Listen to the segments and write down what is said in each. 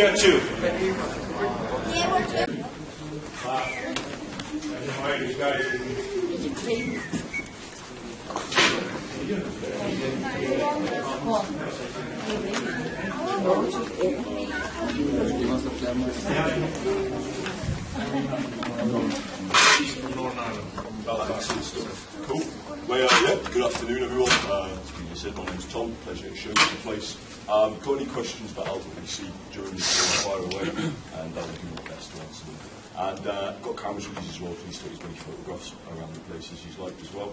here too. Cool. Well, yeah, good afternoon everyone. As you said, my name's Tom. Pleasure to show you the place. Got any questions that I'll really see during the fire away, and I'll do my best to answer them. And got cameras with these as well. Please take as many photographs around the places you'd like as well.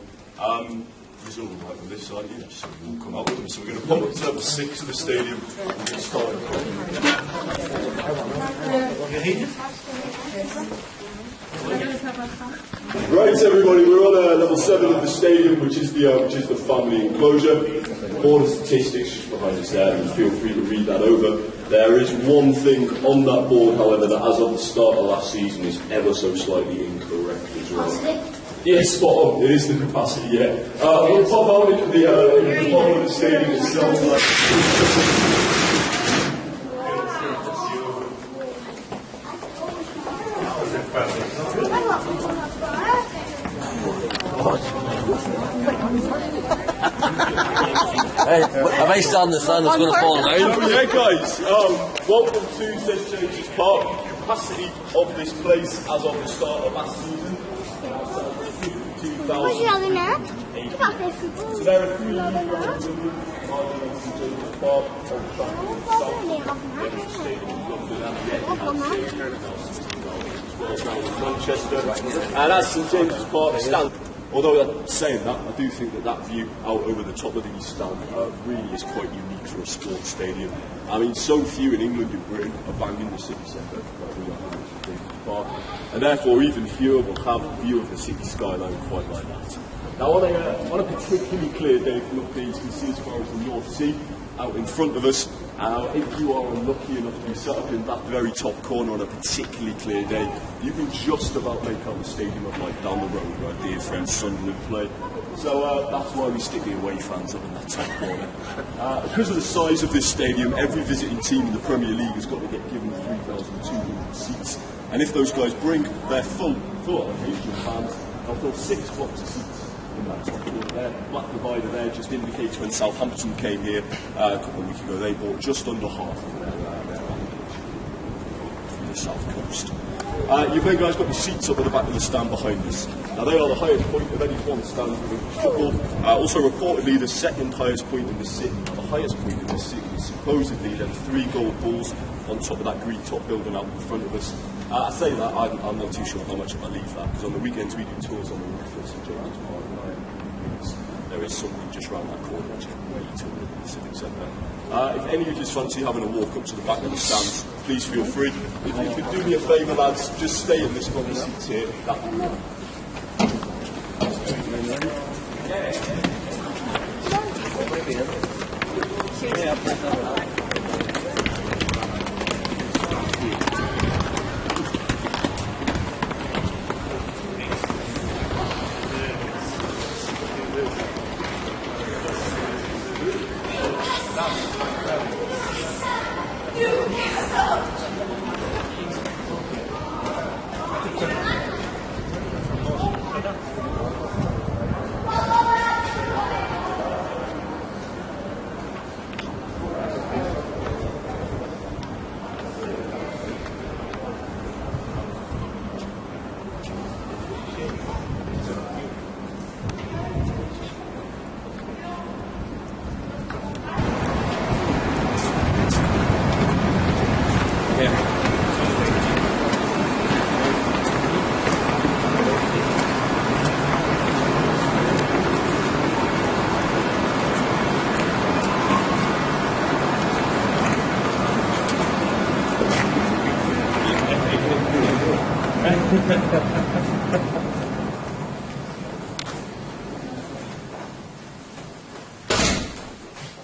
There's all right on this side here, so we'll come up with them. So we're going to pop up to level 6 of the stadium and get started. Right, everybody, we're on level 7 of the stadium, which is the family enclosure. All the statistics just behind us there, and feel free to read that over. There is one thing on that board, however, that as of the start of last season is ever so slightly incorrect as well. Yes, spot on. It is the capacity, yeah. We'll pop out into the bottom of the stadium itself. Hey, have I stand the sun that's going to fall down? Oh yeah, guys. Welcome to St James's Park. Capacity of this place as of the start of last season. 2,000. So there are 3 grounds in St James's Park. Manchester, and as St James's Park stands. Although saying that, I do think that view out over the top of the East Stand really is quite unique for a sports stadium. I mean, so few in England and Britain are banging the city centre like we are in St James's Park, and therefore even fewer will have a view of the city skyline quite like that. Now, on a particularly clear day from up here, you can see as far as the North Sea out in front of us. If you are unlucky enough to be set up in that very top corner on a particularly clear day, you can just about make out the stadium of like down the road where dear friend Sunderland play. So that's why we stick the away fans up in that top corner. Because of the size of this stadium, every visiting team in the Premier League has got to get given 3,200 seats. And if those guys bring their full allocation of fans, they'll fill 6 blocks of seats. In that top corner there, black divider there just indicates when Southampton came here a couple of weeks ago, they bought just under half of their allocation from the south coast. You've then guys got your seats up at the back of the stand behind us. Now they are the highest point of any one stand in football. Also reportedly the second highest point in the city. The highest point in the city is supposedly them 3 gold balls on top of that green top building out in front of us. I say that, I'm not too sure how much I believe that, because on the weekends we do tours on the roof of St James's Park. There is something just round that corner which is way taller than the civic centre. If any of you just fancy having a walk up to the back of the stands, please feel free. If you could do me a favour, lads, just stay in this one of the seats here. That would be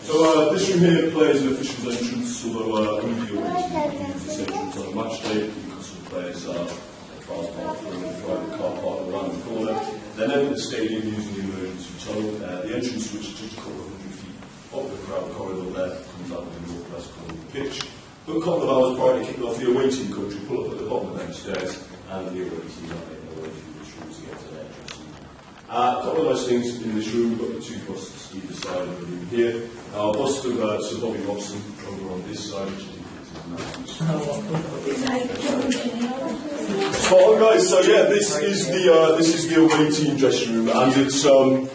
So this room here plays an official's entrance, although media use this entrance on a match day. Newcastle players car park through the private car park around the corner. Then enter the stadium using the emergency tunnel. The entrance, which is just a couple of hundred feet up the crowd corridor there, comes out of the northwest corner of the pitch. But a couple of hours prior to kicking off, the away team coach will pull up at the bottom of them stairs, and the away team are making their way through this room to get to their dressing room. A couple of nice things in this room. We've got the two busts either side of the room here. Our bust of Sir Bobby Robson over on this side, which I think is Spot on, guys. So yeah, this is the away team dressing room, and it's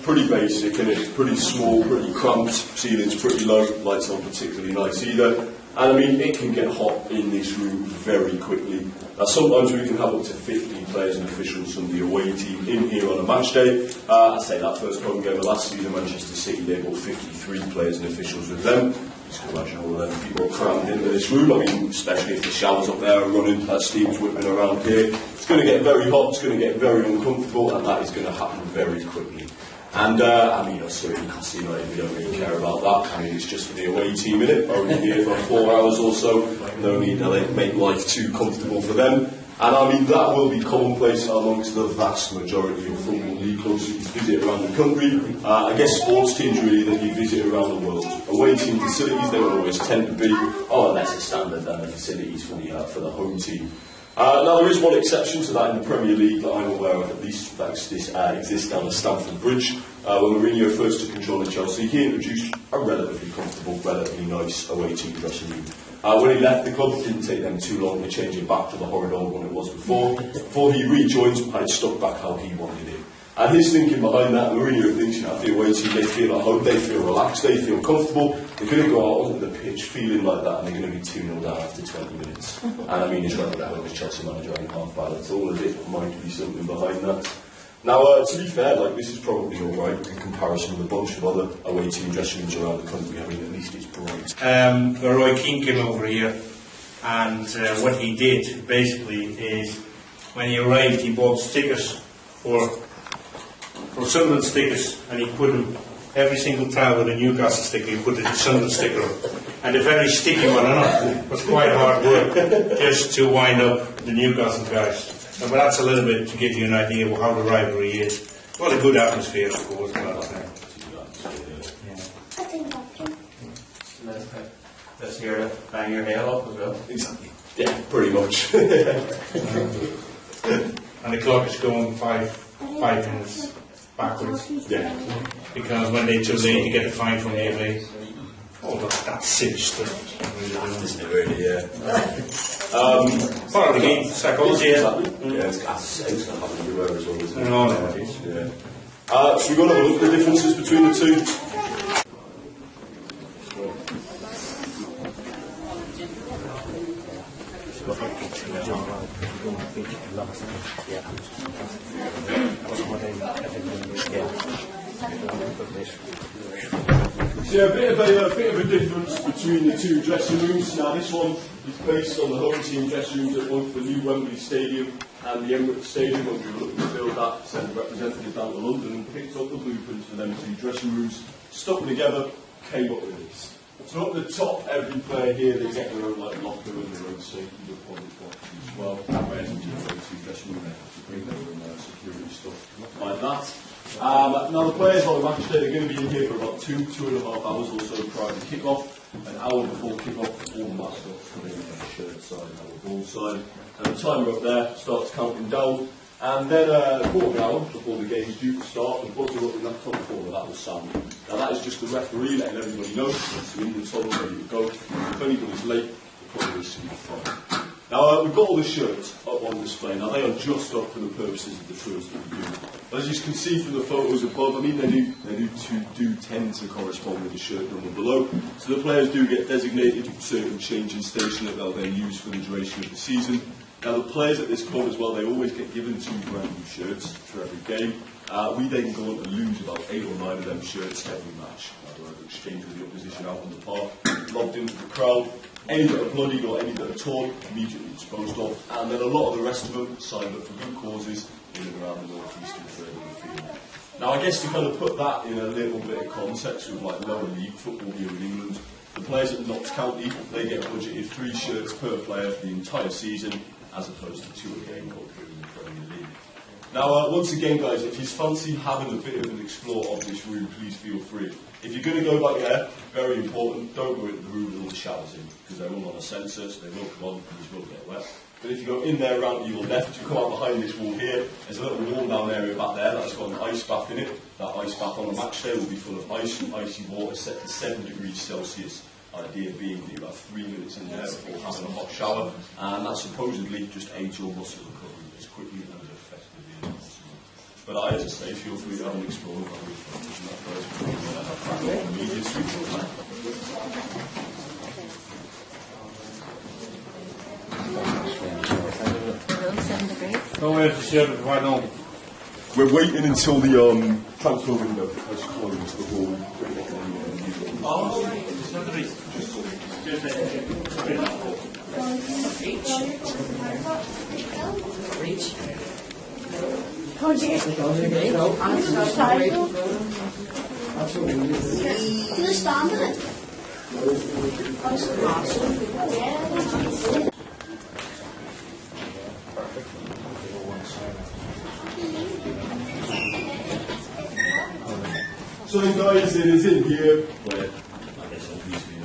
pretty basic, and it's pretty small, pretty cramped. Ceiling's pretty low, lights aren't particularly nice either. And I mean, it can get hot in this room very quickly. Sometimes we can have up to 15 players and officials from the away team in here on a match day. I say that first home game of last season, Manchester City, they brought 53 players and officials with them. You can imagine all of them people are crammed into this room. I mean, especially if the showers up there are running, steam's whipping around here. It's going to get very hot, it's going to get very uncomfortable, and that is going to happen very quickly. And I mean, us here in Newcastle United, we don't really care about that. I mean, it's just for the away team, innit? Only here for 4 hours or so. No need to make life too comfortable for them. And I mean, that will be commonplace amongst the vast majority of football league clubs you visit around the country. I guess sports teams really that you visit around the world. Away team facilities, they will always tend to be less a standard than the facilities for the home team. Now there is one exception to that in the Premier League that I'm aware of, at least that exists down at Stamford Bridge. When Mourinho first took control of Chelsea, he introduced a relatively comfortable, relatively nice away team dressing room. When he left the club, it didn't take them too long to change it back to the horrid old one it was before. Before he rejoined, and it stuck back how he wanted it. And his thinking behind that, Mourinho thinks, at the away team, they feel at home, they feel relaxed, they feel comfortable. They're going to go out onto the pitch feeling like that, and they're going to be 2-0 down after 20 minutes. And I mean, his record as Chelsea manager ain't half bad at all, is it? There might be something behind that. Now, to be fair, this is probably all right in comparison with a bunch of other away team dressing rooms around the country. I mean, at least it's bright. Roy Keane came over here, and what he did basically is, when he arrived, he bought stickers for Sunderland stickers, and he put them every single time with a Newcastle sticker. He put a Sunderland sticker on, and a very sticky one on it. It was quite hard work just to wind up the Newcastle guys. But that's a little bit to give you an idea of how the rivalry is. Well, a good atmosphere, of course. Let's hear it. Bang your hair up as well. Exactly. Yeah, pretty much. And the clock is going five minutes backwards. Yeah. Because when they're too late to get a fine from the FA. Oh, that's silly stuff. Isn't it really, yeah. Part of the game, psychology. Exactly. Yeah, it's going to happen everywhere as well, isn't it? No. Yeah. So we're going to have a look at the differences between the two. Yeah, a bit of a difference between the two dressing rooms. Now this one is based on the home team dressing rooms at both the new Wembley Stadium and the Emirates Stadium, when we were looking to build that, sent a representative down to London and picked up the blueprints for them two dressing rooms, stuck them together, came up with this. So at the top, every player here, they get their own locker and their own safety deposit boxes as well. Whereas in the two dressing room, they have to bring their own security stuff like that. Now the players on the match day, they're going to be in here for about 2.5 hours or so prior to kick-off. An hour before kick-off, all the match stuff coming in on the shirt side and on the ball side. And the timer up there starts counting down. And then a quarter of an hour before the game is due to start, the buzzer up in that top corner, that will sound. Now that is just the referee letting everybody know it's in the tunnel, ready to go. If anybody's late, the player is seen fine. Now we've got all the shirts up on display. Now they are just up for the purposes of the tours that we do. As you can see from the photos above, I mean they do tend to correspond with the shirt number below. So the players do get designated certain changing station that they'll then use for the duration of the season. Now the players at this club as well, they always get given 2 brand new shirts for every game. We then go on to lose about 8 or 9 of them shirts every match. We'll exchange with the opposition out on the park, lobbed into the crowd. Any that are bloodied or any that are torn, immediately disposed of. And then a lot of the rest of them signed up for good causes in and around the North East and further afield. Now I guess to kind of put that in a little bit of context with lower league football here in England, the players at Notts County, they get budgeted 3 shirts per player for the entire season, as opposed to 2 a game here in the Premier League. Now, once again, guys, if you fancy having a bit of an explore of this room, please feel free. If you're going to go back there, very important, don't go into the room with all the showers in, because they're all on a sensor, so they will come on and you will get wet. But if you go in there around to your left, you come out behind this wall here, there's a little warm down area back there that's got an ice bath in it. That ice bath on the match day will be full of ice and icy water set to 7 degrees Celsius. Idea being that you have 3 minutes in there before having a hot shower, and that supposedly just aids your muscle recovery as quickly and as effectively as possible. But as I say, feel free to have an explore of that media suite. We're waiting until the transfer window has closed before we put it on the Reach. So guys, it is in here where I guess obviously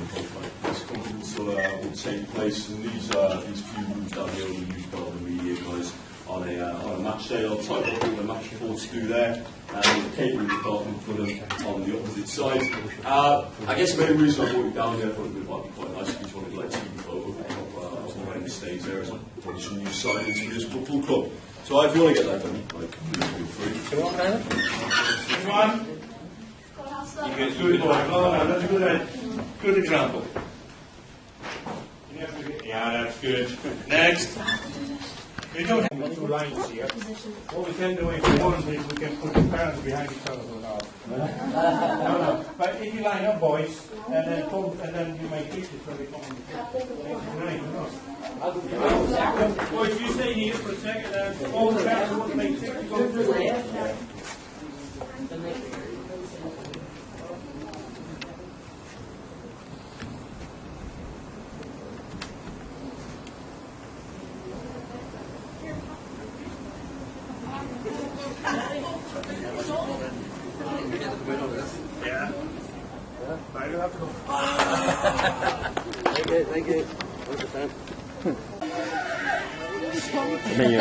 this conference will take place, and these few rooms down here will be used by all the media guys on a match day. I'll type up all the match reports through there, and the catering department for them on the opposite side. I guess the main reason I brought it down here, I thought it might be quite nice if you wanted like TV photo of when it stays there, as well, some new signings for this football club. So if you want to get that done, like, feel free. Come on. You get good. That's a good example. Yeah, that's good. Next. We don't have two lines here. What we can do if we want is we can put the parents behind each other. No. But if you line up, boys, and then you make pictures so they come on the boys, you stay here for a second, and all the parents want to make pictures. Go through there. Yeah. I do have to go. Thank you. 100%. I mean,